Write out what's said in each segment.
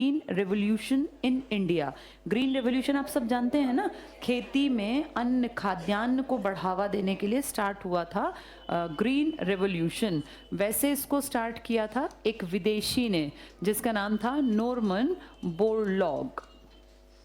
Green revolution in India. Green revolution आप सब जानते हैं ना, खेती में अन्न खाद्यान्न को बढ़ावा देने के लिए स्टार्ट हुआ था ग्रीन रेवोल्यूशन। वैसे इसको स्टार्ट किया था एक विदेशी ने जिसका नाम था नॉर्मन बोरलॉग।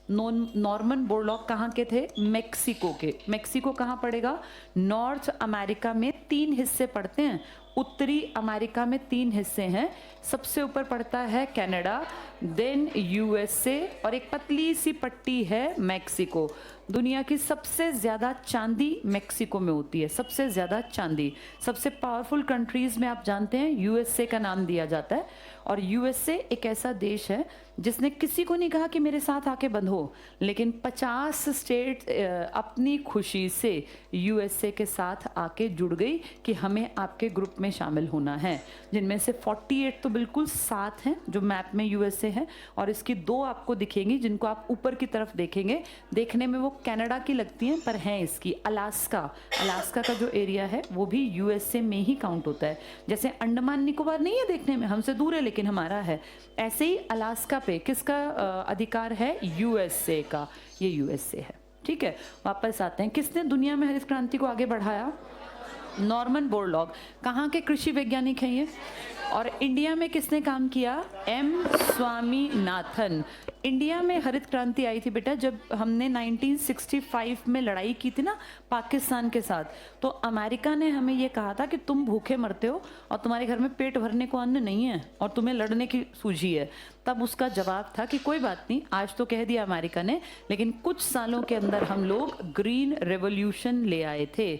नॉर्मन बोरलॉग कहाँ के थे? मेक्सिको के। मेक्सिको कहाँ पड़ेगा? नॉर्थ अमेरिका में 3 हिस्से पड़ते हैं। उत्तरी अमेरिका में 3 हिस्से हैं। सबसे ऊपर पड़ता है कनाडा, देन यूएसए और एक पतली सी पट्टी है मैक्सिको। दुनिया की सबसे ज़्यादा चांदी मैक्सिको में होती है, सबसे ज़्यादा चांदी। सबसे पावरफुल कंट्रीज़ में आप जानते हैं यूएसए का नाम दिया जाता है। और यूएसए एक ऐसा देश है जिसने किसी को नहीं कहा कि मेरे साथ आके बंधो, लेकिन 50 स्टेट अपनी खुशी से यूएसए के साथ आके जुड़ गई कि हमें आपके ग्रुप में शामिल होना है। जिनमें से 48 तो बिल्कुल साथ हैं जो मैप में यूएसए है, और इसकी 2 आपको दिखेंगी जिनको आप ऊपर की तरफ देखेंगे। देखने में वो कनाडा की लगती हैं पर हैं इसकी अलास्का। अलास्का का जो एरिया है वो भी यूएसए में ही काउंट होता है। जैसे अंडमान निकोबार नहीं है देखने में, हमसे दूर है लेकिन हमारा है, ऐसे ही अलास्का पे किसका अधिकार है? यूएसए का। ये यूएसए है। ठीक है, वापस आते हैं। किसने दुनिया में हरित क्रांति को आगे बढ़ाया? Norman Borlaug. कहाँ के कृषि वैज्ञानिक हैं ये? और इंडिया में किसने काम किया? एम स्वामीनाथन। इंडिया में हरित क्रांति आई थी बेटा जब हमने 1965 में लड़ाई की थी ना पाकिस्तान के साथ। तो अमेरिका ने हमें ये कहा था कि तुम भूखे मरते हो और तुम्हारे घर में पेट भरने को अन्न नहीं है और तुम्हें लड़ने की सूझी है। तब उसका जवाब था कि कोई बात नहीं, आज तो कह दिया अमेरिका ने, लेकिन कुछ सालों के अंदर हम लोग ग्रीन रेवोल्यूशन ले आए थे।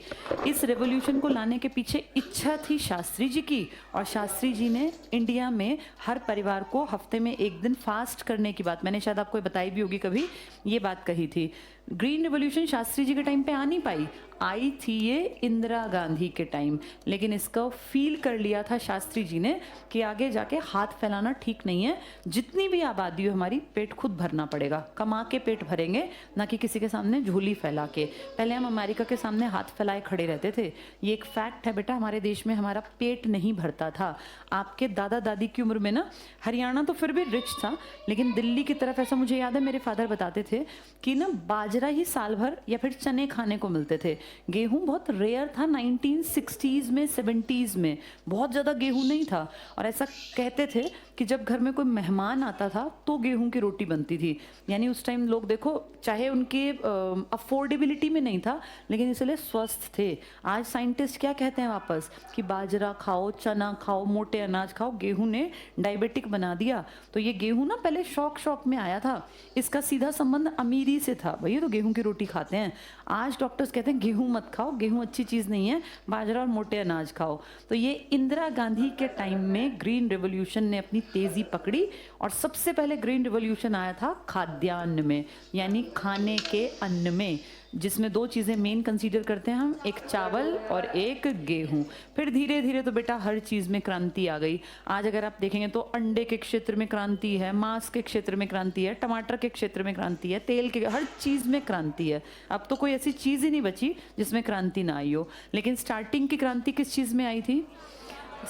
इस रेवोल्यूशन को लाने के पीछे इच्छा थी शास्त्री जी की, और शास्त्री जी ने इंडिया में हर परिवार को हफ्ते में 1 दिन फास्ट करने की बात, मैंने शायद आपको बताई भी होगी कभी, ये बात कही थी। ग्रीन रेवोल्यूशन शास्त्री जी के टाइम पे आ नहीं पाई, आई थी ये इंदिरा गांधी के टाइम। लेकिन इसको फील कर लिया था शास्त्री जी ने कि आगे जाके हाथ फैलाना ठीक नहीं है। जितनी भी आबादी हो हमारी, पेट खुद भरना पड़ेगा, कमा के पेट भरेंगे, ना कि किसी के सामने झोली फैला के। पहले हम अमेरिका के सामने हाथ फैलाए खड़े रहते थे। ये एक फैक्ट है बेटा, हमारे देश में हमारा पेट नहीं भरता था। आपके दादा दादी की उम्र में ना, हरियाणा तो फिर भी रिच था, लेकिन दिल्ली की तरफ ऐसा मुझे याद है मेरे फादर बताते थे कि ना बाजरा ही साल भर या फिर चने खाने को मिलते थे। गेहूं बहुत रेयर था 1960s में 70s में, बहुत ज़्यादा गेहूं नहीं था। और ऐसा कहते थे कि जब घर में कोई मेहमान आता था तो गेहूं की रोटी बनती थी। यानी उस टाइम लोग देखो, चाहे उनके अफोर्डेबिलिटी में नहीं था लेकिन इसलिए स्वस्थ थे। आज साइंटिस्ट क्या कहते हैं वापस कि बाजरा खाओ, चना खाओ, मोटे अनाज खाओ। गेहूं ने डायबिटिक बना दिया। तो ये गेहूं ना पहले शौक में आया था, इसका सीधा संबंध अमीरी से था। भैया तो गेहूं की रोटी खाते हैं। आज डॉक्टर्स कहते हैं गेहूं मत खाओ, गेहूं अच्छी चीज़ नहीं है, बाजरा और मोटे अनाज खाओ। तो ये इंदिरा गांधी के टाइम में ग्रीन रेवोल्यूशन ने अपनी तेज़ी पकड़ी, और सबसे पहले ग्रीन रेवोल्यूशन आया था खाद्यान्न में, यानी खाने के अन्न में, जिसमें 2 चीज़ें मेन कंसीडर करते हैं हम, एक चावल और एक गेहूं। फिर धीरे धीरे तो बेटा हर चीज़ में क्रांति आ गई। आज अगर आप देखेंगे तो अंडे के क्षेत्र में क्रांति है, मांस के क्षेत्र में क्रांति है, टमाटर के क्षेत्र में क्रांति है, तेल के, हर चीज़ में क्रांति है। अब तो कोई ऐसी चीज़ ही नहीं बची जिसमें क्रांति ना आई हो। लेकिन स्टार्टिंग की क्रांति किस चीज़ में आई थी?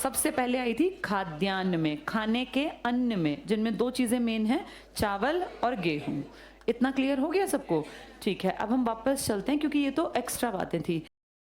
सबसे पहले आई थी खाद्यान्न में, खाने के अन्न में, जिनमें 2 चीज़ें मेन हैं, चावल और गेहूं। इतना क्लियर हो गया सबको? ठीक है, अब हम वापस चलते हैं क्योंकि ये तो एक्स्ट्रा बातें थी।